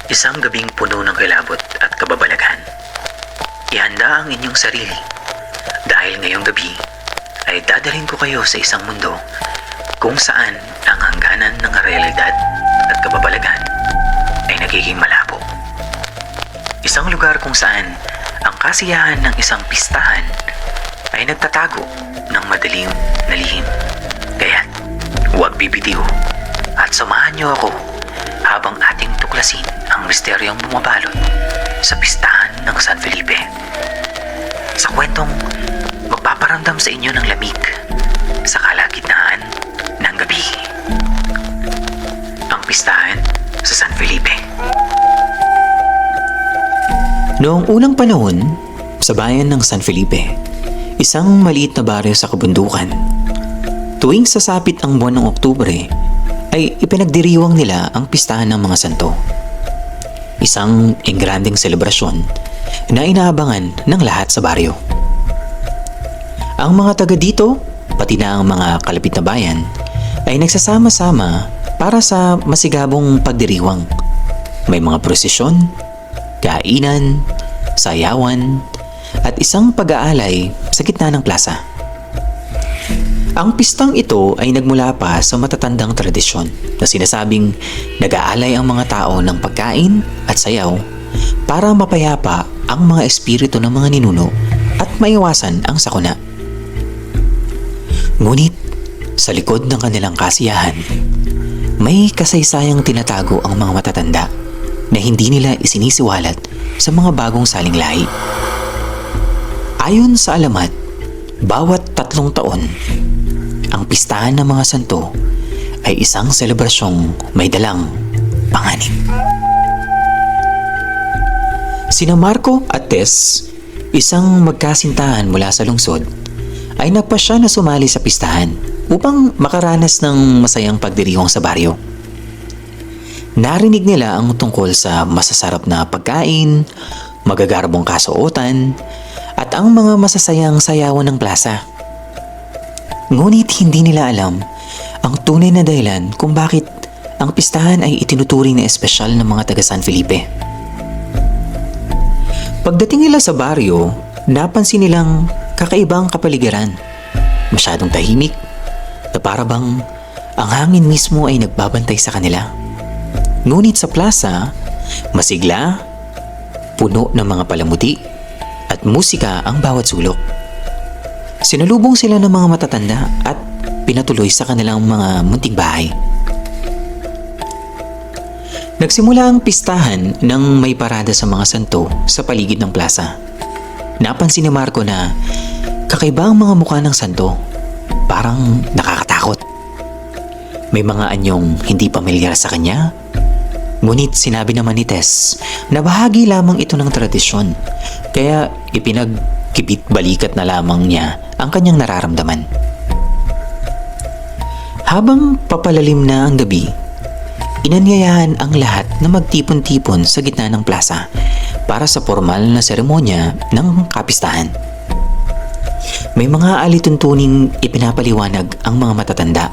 Isang gabing puno ng kilabot at kababalaghan. Ihanda ang inyong sarili dahil ngayong gabi ay dadalhin ko kayo sa isang mundo kung saan ang hangganan ng realidad at kababalaghan ay nagiging malabo. Isang lugar kung saan ang kasiyahan ng isang pistahan ay nagtatago ng madilim na lihim. Kaya't huwag bibitiw at samahan niyo ako habang ating tuklasin ang misteryong bumabalot sa pistahan ng San Felipe. Sa kwentong magpaparamdam sa inyo ng lamig sa kalagitnaan ng gabi. Ang pistahan sa San Felipe. Noong unang panahon, sa bayan ng San Felipe, isang maliit na baryo sa kabundukan. Tuwing sasapit ang buwan ng Oktubre, ay ipinagdiriwang nila ang pistahan ng mga santo. Isang engranding selebrasyon na inaabangan ng lahat sa baryo. Ang mga taga dito, pati na ang mga kalapit na bayan, ay nagsasama-sama para sa masigabong pagdiriwang. May mga prosesyon, kainan, sayawan, at isang pag-aalay sa gitna ng plaza. Ang pistang ito ay nagmula pa sa matatandang tradisyon na sinasabing nag-aalay ang mga tao ng pagkain at sayaw para mapayapa ang mga espiritu ng mga ninuno at maiwasan ang sakuna. Ngunit sa likod ng kanilang kasiyahan, may kasaysayang tinatago ang mga matatanda na hindi nila isinisiwalat sa mga bagong saling lahi. Ayon sa alamat, bawat 3 taon, ang pistahan ng mga santo ay isang selebrasyong may dalang panganib. Sina Marco at Tess, isang magkasintahan mula sa lungsod, ay nagpasya na sumali sa pistahan upang makaranas ng masayang pagdiriwang sa baryo. Narinig nila ang tungkol sa masasarap na pagkain, magagarbong kasuotan, at ang mga masasayang sayawan ng plaza. Ngunit hindi nila alam ang tunay na dahilan kung bakit ang pistahan ay itinuturing na espesyal ng mga taga San Felipe. Pagdating nila sa baryo, napansin nilang kakaibang kapaligiran. Masyadong tahimik, na para bang ang hangin mismo ay nagbabantay sa kanila. Ngunit sa plaza, masigla, puno ng mga palamuti, at musika ang bawat sulok. Sinalubong sila ng mga matatanda at pinatuloy sa kanilang mga munting bahay. Nagsimula ang pistahan nang may parada sa mga santo sa paligid ng plaza. Napansin ni Marco na kakaiba ang mga mukha ng santo, parang nakakatakot. May mga anyong hindi pamilyar sa kanya. Ngunit sinabi naman ni Tess na bahagi lamang ito ng tradisyon, kaya ipinagkibit-balikat na lamang niya ang kanyang nararamdaman. Habang papalalim na ang gabi, inanyayahan ang lahat na magtipon-tipon sa gitna ng plaza para sa formal na seremonya ng kapistahan. May mga alituntuning ipinapaliwanag ang mga matatanda.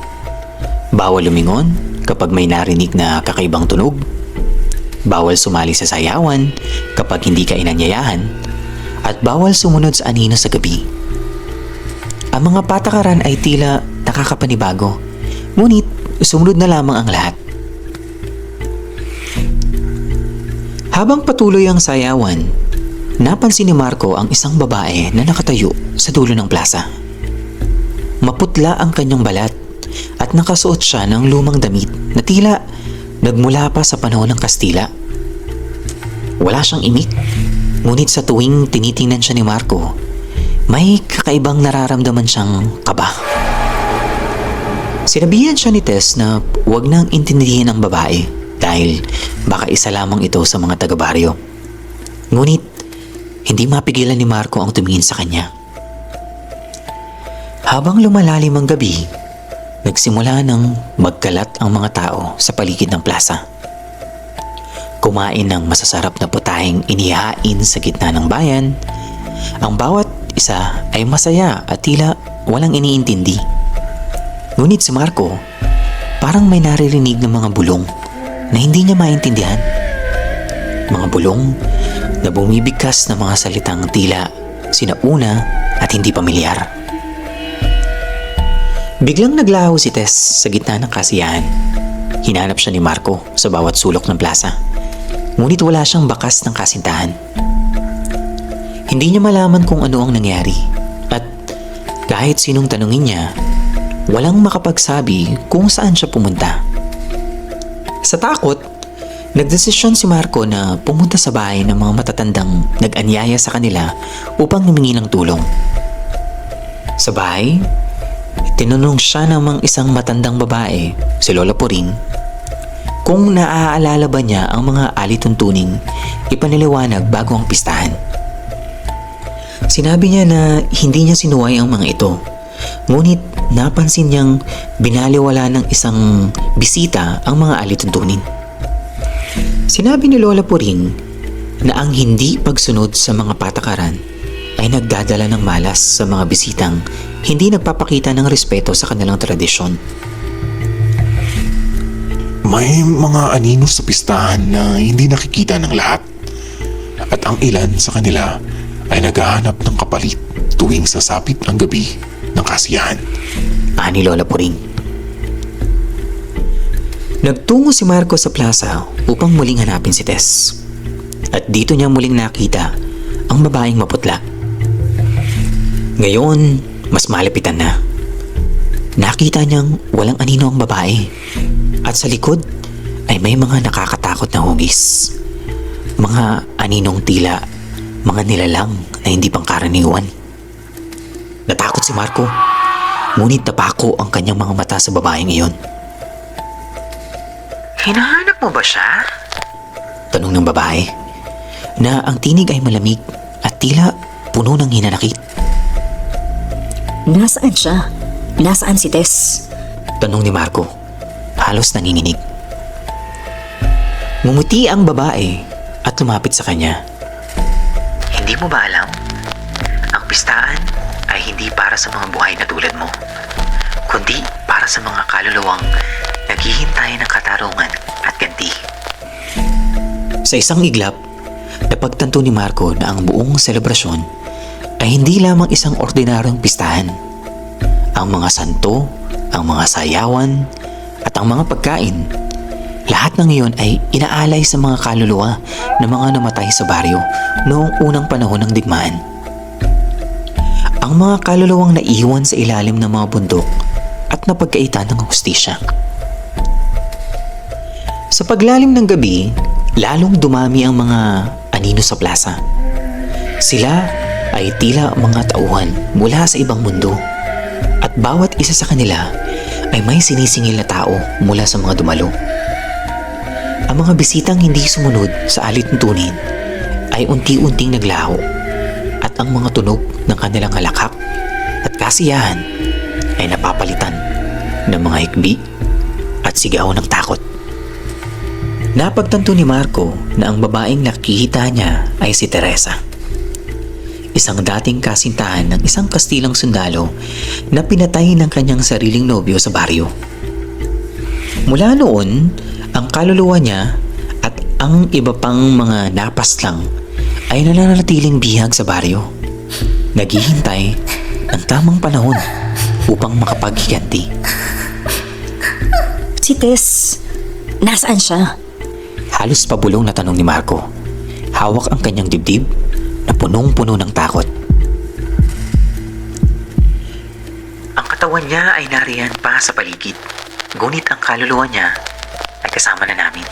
Bawal lumingon kapag may narinig na kakaibang tunog. Bawal sumali sa sayawan kapag hindi ka inanyayahan. At bawal sumunod sa anino sa gabi. Ang mga patakaran ay tila nakakapanibago. Ngunit sumunod na lamang ang lahat. Habang patuloy ang sayawan, napansin ni Marco ang isang babae na nakatayo sa dulo ng plaza. Maputla ang kanyang balat at nakasuot siya ng lumang damit na tila nagmula pa sa panahon ng Kastila. Wala siyang imik, ngunit sa tuwing tinitingnan siya ni Marco, may kakaibang nararamdaman siyang kaba. Sinabihan siya ni Tess na huwag nang intindihin ang babae dahil baka isa lamang ito sa mga taga-baryo. Ngunit hindi mapigilan ni Marco ang tumingin sa kanya. Habang lumalalim ang gabi, nagsimula ng magkalat ang mga tao sa paligid ng plaza. Kumain ng masasarap na putahing inihain sa gitna ng bayan. Ang bawat isa ay masaya at tila walang iniintindi. Ngunit si Marco, parang may naririnig ng mga bulong na hindi niya maintindihan. mga bulong na bumibigkas na mga salitang tila sinauna at hindi pamilyar. Biglang naglaho si Tess sa gitna ng kasiyahan. Hinanap siya ni Marco sa bawat sulok ng plaza. Ngunit wala siyang bakas ng kasintahan. Hindi niya malaman kung ano ang nangyari at kahit sinong tanungin niya, walang makapagsabi kung saan siya pumunta. Sa takot, nagdesisyon si Marco na pumunta sa bahay ng mga matatandang nag-anyaya sa kanila upang humingi ng tulong. Sa bahay, tinanong siya ng mga isang matandang babae, si Lola Puring, kung naaalala ba niya ang mga alituntuning ipaniliwanag bago ang pistahan. Sinabi niya na hindi niya sinuway ang mga ito, ngunit napansin niyang binaliwala ng isang bisita ang mga alituntunin. Sinabi ni Lola Puring na ang hindi pagsunod sa mga patakaran ay nagdadala ng malas sa mga bisitang hindi nagpapakita ng respeto sa kanilang tradisyon. May mga anino sa pistahan na hindi nakikita ng lahat at ang ilan sa kanila ay naghahanap ng kapalit tuwing sasapit ang gabi ng kasiyahan. Ani Lola Puring. Nagtungo si Marco sa plaza upang muling hanapin si Tess. At dito niya muling nakita ang babaeng maputla. Ngayon, mas malapitan na. Nakita niyang walang anino ang babae at sa likod ay may mga nakakatakot na hugis. Mga aninong tila, mga nilalang na hindi pangkaraniwan. Natakot si Marco, ngunit napako ang kanyang mga mata sa babaeng iyon. Hinahanap mo ba siya? Tanong ng babae, na ang tinig ay malamig at tila puno ng hinanakit. Nasaan siya? Nasaan si Tess? Tanong ni Marco, halos nanginginig. Ngumuti ang babae at lumapit sa kanya. Hindi mo ba alam? Ang pistahan ay hindi para sa mga buhay na tulad mo, kundi para sa mga kaluluwang naghihintay ng katarungan at ganti. Sa isang iglap, napagtanto ni Marco na ang buong selebrasyon ay hindi lamang isang ordinaryong pistahan. Ang mga santo, ang mga sayawan, at ang mga pagkain, lahat ng iyon ay inaalay sa mga kaluluwa ng mga namatay sa baryo noong unang panahon ng digmaan. Ang mga kaluluwang naiwan sa ilalim ng mga bundok at napagkaitan ng hustisya. Sa paglalim ng gabi, lalong dumami ang mga anino sa plaza. Sila ay tila mga tauhan mula sa ibang mundo at bawat isa sa kanila ay may sinisingil na tao mula sa mga dumalo. Ang mga bisitang hindi sumunod sa alituntunin ay unti-unting naglaho at ang mga tunog ng kanilang halakhak at kasiyahan ay napapalitan ng mga hikbi at sigaw ng takot. Napagtanto ni Marco na ang babaeng nakikita niya ay si Teresa. Isang dating kasintahan ng isang Kastilang sundalo na pinatay ng kanyang sariling nobyo sa baryo. Mula noon, ang kaluluwa niya at ang iba pang mga napaslang ay nananatiling bihag sa baryo. Naghihintay ng tamang panahon upang makapaghiganti. Si Tess, nasaan siya? Halos pabulong na tanong ni Marco. Hawak ang kanyang dibdib na punong-puno ng takot. Ang katawan niya ay nariyan pa sa paligid, ngunit ang kaluluwa niya ay kasama na namin.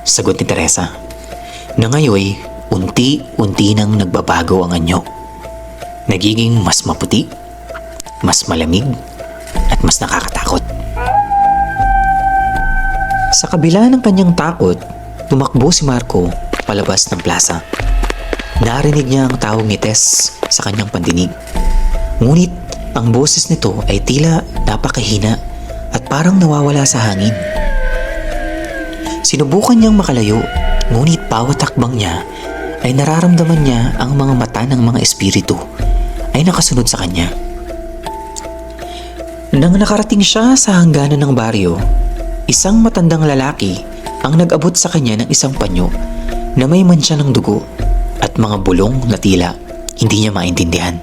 Sagot ni Teresa, na ngayoy unti-unti nang nagbabago ang anyo. Nagiging mas maputi, mas malamig, at mas nakakatakot. Sa kabila ng kanyang takot, tumakbo si Marco palabas ng plaza. Narinig niya ang tawag ni Tess sa kanyang pandinig. Ngunit ang boses nito ay tila napakahina at parang nawawala sa hangin. Sinubukan niyang makalayo, ngunit bawat takbang niya ay nararamdaman niya ang mga mata ng mga espiritu ay nakasunod sa kanya. Nang nakarating siya sa hangganan ng baryo, isang matandang lalaki ang nag-abot sa kanya ng isang panyo na may mantsa ng dugo at mga bulong na tila hindi niya maintindihan.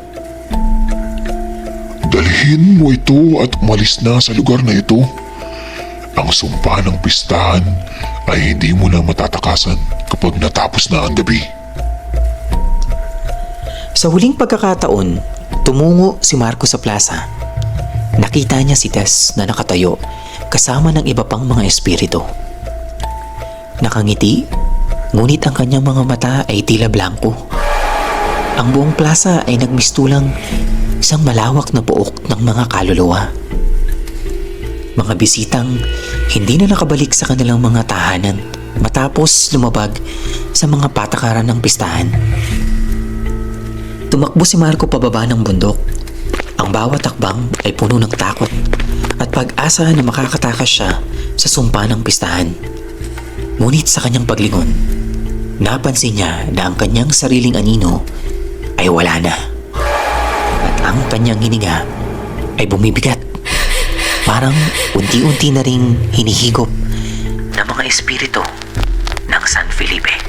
Dalhin mo ito at umalis na sa lugar na ito. Ang sumpa ng pistahan ay hindi mo na matatakasan kapag natapos na ang gabi. Sa huling pagkakataon, tumungo si Marco sa plaza. Nakita niya si Tess na nakatayo kasama ng iba pang mga espiritu. Nakangiti, ngunit ang kanyang mga mata ay tila blanco. Ang buong plaza ay nagmistulang isang malawak na pook ng mga kaluluwa. Mga bisitang hindi na nakabalik sa kanilang mga tahanan matapos lumabag sa mga patakaran ng pistahan. Tumakbo si Marco pababa ng bundok. Ang bawat takbang ay puno ng takot at pag-asa na makakatakas siya sa sumpa ng pistahan. Ngunit sa kanyang paglingon, napansin niya na ang kanyang sariling anino ay wala na. At ang kanyang hininga ay bumibigat. Parang unti-unti na ring hinihigop ng mga espiritu ng San Felipe.